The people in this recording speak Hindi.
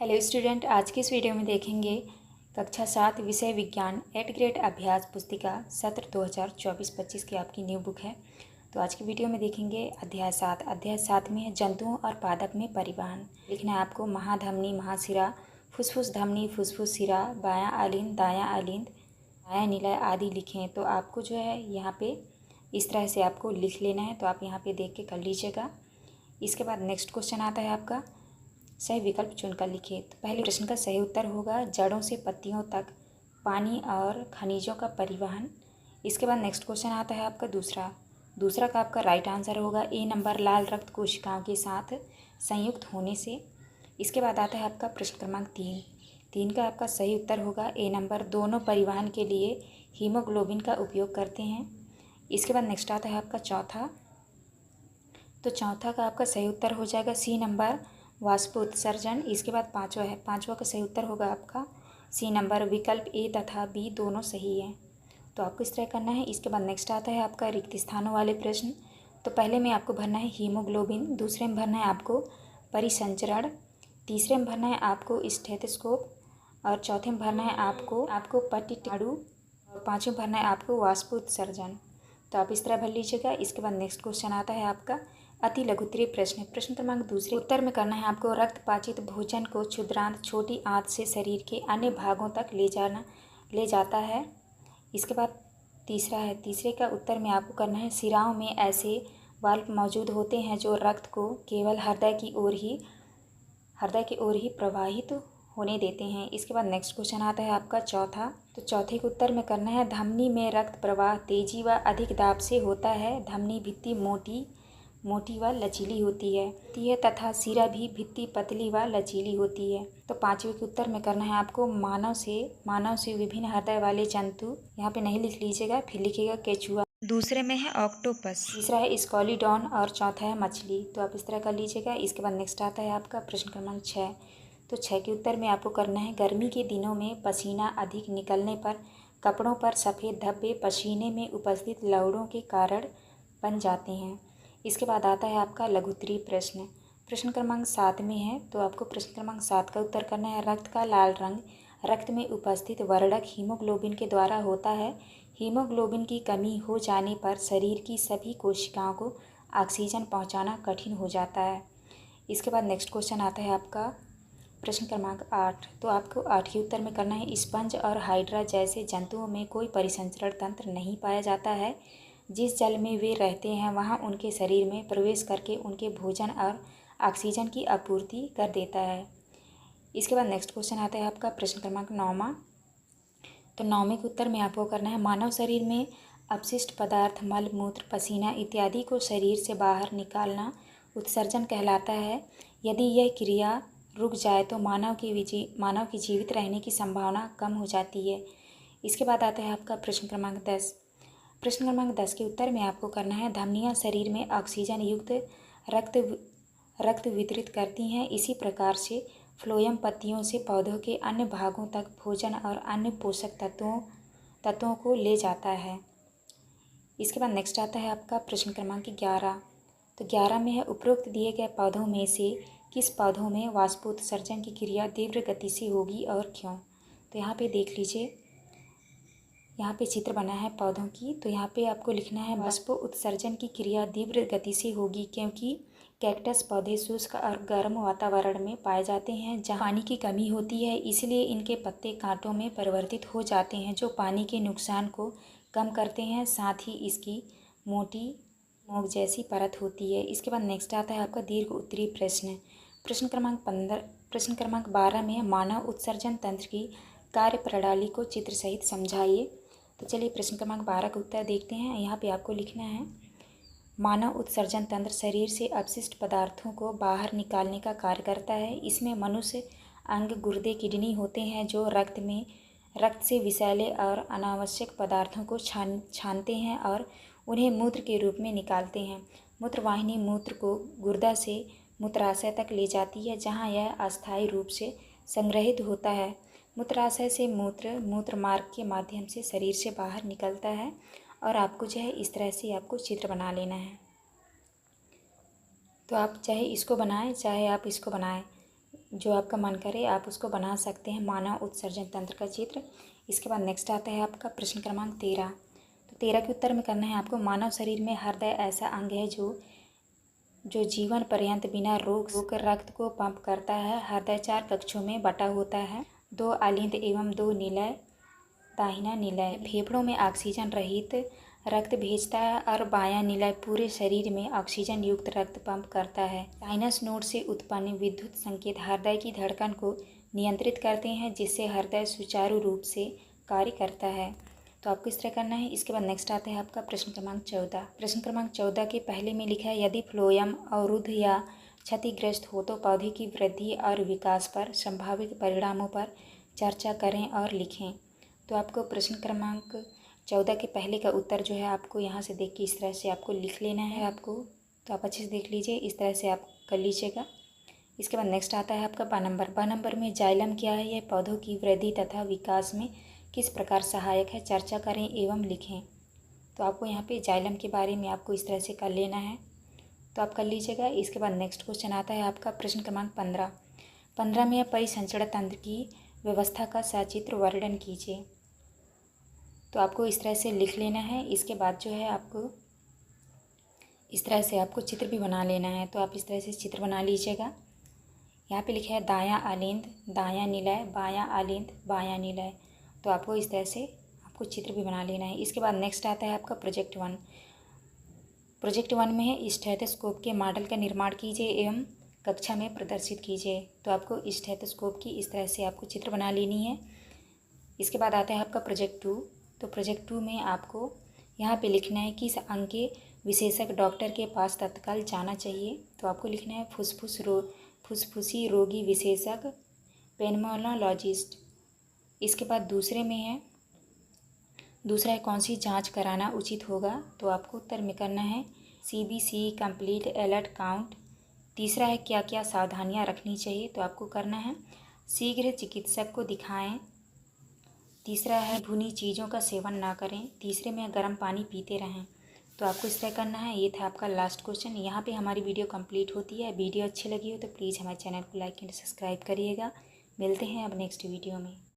हेलो स्टूडेंट, आज की इस वीडियो में देखेंगे कक्षा 7 विषय विज्ञान 8 ग्रेड अभ्यास पुस्तिका सत्र 2024-25 की आपकी न्यू बुक है। तो आज की वीडियो में देखेंगे अध्याय 7 में है जंतुओं और पादप में परिवहन। लिखना है आपको महाधमनी महाशिरा, फुसफुस धमनी फुसफुस शिरा, बायां अलिंद दायां अलिंद, बायां निलय आदि लिखें। तो आपको जो है यहाँ पे इस तरह से आपको लिख लेना है, तो आप यहाँ पे देख के कर लीजिएगा। इसके बाद नेक्स्ट क्वेश्चन आता है आपका सही विकल्प चुनकर लिखिए। तो पहले प्रश्न का सही उत्तर होगा जड़ों से पत्तियों तक पानी और खनिजों का परिवहन। इसके बाद नेक्स्ट क्वेश्चन आता है आपका दूसरा का आपका राइट आंसर होगा ए नंबर लाल रक्त कोशिकाओं के साथ संयुक्त होने से। इसके बाद आता है आपका प्रश्न क्रमांक 3 का आपका सही उत्तर होगा ए नंबर दोनों परिवहन के लिए हीमोग्लोबिन का उपयोग करते हैं। इसके बाद नेक्स्ट आता है आपका चौथा का आपका सही उत्तर हो जाएगा सी नंबर वाष्पोत्सर्जन। इसके बाद पांचवा का सही उत्तर होगा आपका सी नंबर विकल्प ए तथा बी दोनों सही है। तो आपको इस तरह करना है। इसके बाद नेक्स्ट आता है आपका रिक्त स्थानों वाले प्रश्न। तो पहले में आपको भरना है हीमोग्लोबिन, दूसरे में भरना है आपको परिसंचरण, तीसरे में भरना है आपको स्टेथोस्कोप, और चौथे में भरना है आपको पट्टिटाड़ू, और पाँचवें भरना है आपको वाष्पोत्सर्जन। तो आप इस तरह भर लीजिएगा। इसके बाद नेक्स्ट क्वेश्चन आता है आपका अति लघुत्तरीय प्रश्न क्रमांक 2 उत्तर में करना है आपको रक्त पाचित भोजन को क्षुद्रांत छोटी आंत से शरीर के अन्य भागों तक ले जाता है। इसके बाद तीसरे का उत्तर में आपको करना है शिराओं में ऐसे वाल्व मौजूद होते हैं जो रक्त को केवल हृदय की ओर ही प्रवाहित होने देते हैं। इसके बाद नेक्स्ट क्वेश्चन आता है आपका चौथे के उत्तर में करना है धमनी में रक्त प्रवाह तेजी व अधिक दाब से होता है। धमनी भित्ति मोटी व लचीली होती है तथा सिरा भी भित्ति पतली व लचीली होती है। तो पांचवें के उत्तर में करना है आपको मानव से विभिन्न हृदय वाले जंतु, यहाँ पे नहीं लिख लीजिएगा, फिर लिखिएगा केचुआ। दूसरे में है ऑक्टोपस, तीसरा है स्कॉलीडॉन, और चौथा है मछली। तो आप इस तरह कर लीजिएगा। इसके बाद नेक्स्ट आता है आपका प्रश्न क्रमांक 6। तो 6 के उत्तर में आपको करना है गर्मी के दिनों में पसीना अधिक निकलने पर कपड़ों पर सफ़ेद धब्बे पसीने में उपस्थित लवड़ों के कारण बन जाते हैं। इसके बाद आता है आपका लघुत्तरीय प्रश्न क्रमांक 7 में है। तो आपको प्रश्न क्रमांक 7 का उत्तर करना है रक्त का लाल रंग रक्त में उपस्थित वर्णक हीमोग्लोबिन के द्वारा होता है। हीमोग्लोबिन की कमी हो जाने पर शरीर की सभी कोशिकाओं को ऑक्सीजन पहुंचाना कठिन हो जाता है। इसके बाद नेक्स्ट क्वेश्चन आता है आपका प्रश्न क्रमांक 8। तो आपको 8 के उत्तर में करना है स्पंज और हाइड्रा जैसे जंतुओं में कोई परिसंचरण तंत्र नहीं पाया जाता है। जिस जल में वे रहते हैं वहाँ उनके शरीर में प्रवेश करके उनके भोजन और ऑक्सीजन की आपूर्ति कर देता है। इसके बाद नेक्स्ट क्वेश्चन आता है आपका प्रश्न क्रमांक 9। तो 9वें के उत्तर में आपको करना है मानव शरीर में अपशिष्ट पदार्थ मल मूत्र पसीना इत्यादि को शरीर से बाहर निकालना उत्सर्जन कहलाता है। यदि यह क्रिया रुक जाए तो मानव की जीवित रहने की संभावना कम हो जाती है। इसके बाद आता है आपका प्रश्न क्रमांक 10। प्रश्न क्रमांक 10 के उत्तर में आपको करना है धमनियां शरीर में ऑक्सीजन युक्त रक्त वितरित करती हैं। इसी प्रकार से फ्लोएम पत्तियों से पौधों के अन्य भागों तक भोजन और अन्य पोषक तत्वों को ले जाता है। इसके बाद नेक्स्ट आता है आपका प्रश्न क्रमांक 11। तो 11 में है उपरोक्त दिए गए पौधों में से किस पौधों में वाष्पोत्सर्जन की क्रिया तीव्र गति से होगी और क्यों। तो यहाँ पे देख लीजिए, यहाँ पे चित्र बना है पौधों की। तो यहाँ पे आपको लिखना है वाष्पोत्सर्जन की क्रिया तीव्र गति से होगी क्योंकि कैक्टस पौधे शुष्क और गर्म वातावरण में पाए जाते हैं जहाँ पानी की कमी होती है। इसलिए इनके पत्ते कांटों में परिवर्तित हो जाते हैं जो पानी के नुकसान को कम करते हैं। साथ ही इसकी मोटी मोग जैसी परत होती है। इसके बाद नेक्स्ट आता है आपका दीर्घ उत्तरीय प्रश्न क्रमांक 12 में मानव उत्सर्जन तंत्र की कार्य प्रणाली को चित्र सहित समझाइए। तो चलिए प्रश्न क्रमांक 12 का उत्तर देखते हैं। यहाँ पे आपको लिखना है मानव उत्सर्जन तंत्र शरीर से अपशिष्ट पदार्थों को बाहर निकालने का कार्य करता है। इसमें मनुष्य अंग गुर्दे किडनी होते हैं जो रक्त से विषैले और अनावश्यक पदार्थों को छानते हैं और उन्हें मूत्र के रूप में निकालते हैं। मूत्रवाहिनी मूत्र को गुर्दा से मूत्राशय तक ले जाती है जहाँ यह अस्थायी रूप से संग्रहित होता है। मूत्राशय से मूत्र मार्ग के माध्यम से शरीर से बाहर निकलता है। और आपको जो है इस तरह से आपको चित्र बना लेना है। तो आप चाहे इसको बनाएं चाहे आप इसको बनाएं, जो आपका मन करे आप उसको बना सकते हैं, मानव उत्सर्जन तंत्र का चित्र। इसके बाद नेक्स्ट आता है आपका प्रश्न क्रमांक 13। तो 13 के उत्तर में करना है आपको, मानव शरीर में हृदय ऐसा अंग है जो जीवन पर्यंत बिना रोक रक्त को पंप करता है। हृदय 4 कक्षों में बटा होता है, 2 अलिंद एवं 2 निलय, दाहिना निलय फेफड़ों में ऑक्सीजन रहित रक्त भेजता है और बायां निलय पूरे शरीर में ऑक्सीजन युक्त रक्त पंप करता है। साइनस नोड से उत्पन्न विद्युत संकेत हृदय की धड़कन को नियंत्रित करते हैं, जिससे हृदय सुचारू रूप से कार्य करता है। तो आपको इस तरह करना है। इसके बाद नेक्स्ट आता है आपका प्रश्न क्रमांक 14। प्रश्न क्रमांक 14 के पहले में लिखा है, यदि फ्लोएम अवरुद्ध या क्षतिग्रस्त हो तो पौधे की वृद्धि और विकास पर संभावित परिणामों पर चर्चा करें और लिखें। तो आपको प्रश्न क्रमांक 14 के पहले का उत्तर जो है आपको यहाँ से देख के इस तरह से आपको लिख लेना है आपको। तो आप अच्छे से देख लीजिए, इस तरह से आप कर लीजिएगा। इसके बाद नेक्स्ट आता है आपका 12 नंबर। 12 नंबर में जाइलम क्या है, यह पौधों की वृद्धि तथा विकास में किस प्रकार सहायक है, चर्चा करें एवं लिखें। तो आपको यहाँ पे जाइलम के बारे में आपको इस तरह से कर लेना है, तो आप कर लीजिएगा। इसके बाद नेक्स्ट क्वेश्चन आता है आपका प्रश्न क्रमांक 15। 15 में परिसंचरण तंत्र की व्यवस्था का सचित्र वर्णन कीजिए। तो आपको इस तरह से लिख लेना है। इसके बाद जो है आपको इस तरह से आपको चित्र भी बना लेना है। तो आप इस तरह से चित्र बना लीजिएगा। यहाँ पे लिखा है दायां अलिंद, दायां निलय, बायां अलिंद, बायां निलय। तो आपको इस तरह से आपको चित्र भी बना लेना है। इसके बाद नेक्स्ट आता है आपका प्रोजेक्ट 1। प्रोजेक्ट 1 में है स्टेथोस्कोप के मॉडल का निर्माण कीजिए एवं कक्षा में प्रदर्शित कीजिए। तो आपको स्टेथोस्कोप की इस तरह से आपको चित्र बना लेनी है। इसके बाद आता है आपका प्रोजेक्ट 2। तो प्रोजेक्ट 2 में आपको यहाँ पे लिखना है कि इस अंग के विशेषज्ञ डॉक्टर के पास तत्काल जाना चाहिए। तो आपको लिखना है फुसफुसी रोगी विशेषज्ञ, पेल्मोनोलॉजिस्ट। इसके बाद दूसरा है कौन सी जांच कराना उचित होगा। तो आपको उत्तर में करना है CBC कंप्लीट अलर्ट काउंट। तीसरा है क्या क्या सावधानियां रखनी चाहिए। तो आपको करना है शीघ्र चिकित्सक को दिखाएं। तीसरा है भुनी चीज़ों का सेवन ना करें। तीसरे में गर्म पानी पीते रहें। तो आपको इस तरह करना है। ये था आपका लास्ट क्वेश्चन। यहाँ पे हमारी वीडियो कंप्लीट होती है। वीडियो अच्छी लगी हो तो प्लीज़ हमारे चैनल को लाइक एंड सब्सक्राइब करिएगा। मिलते हैं अब नेक्स्ट वीडियो में।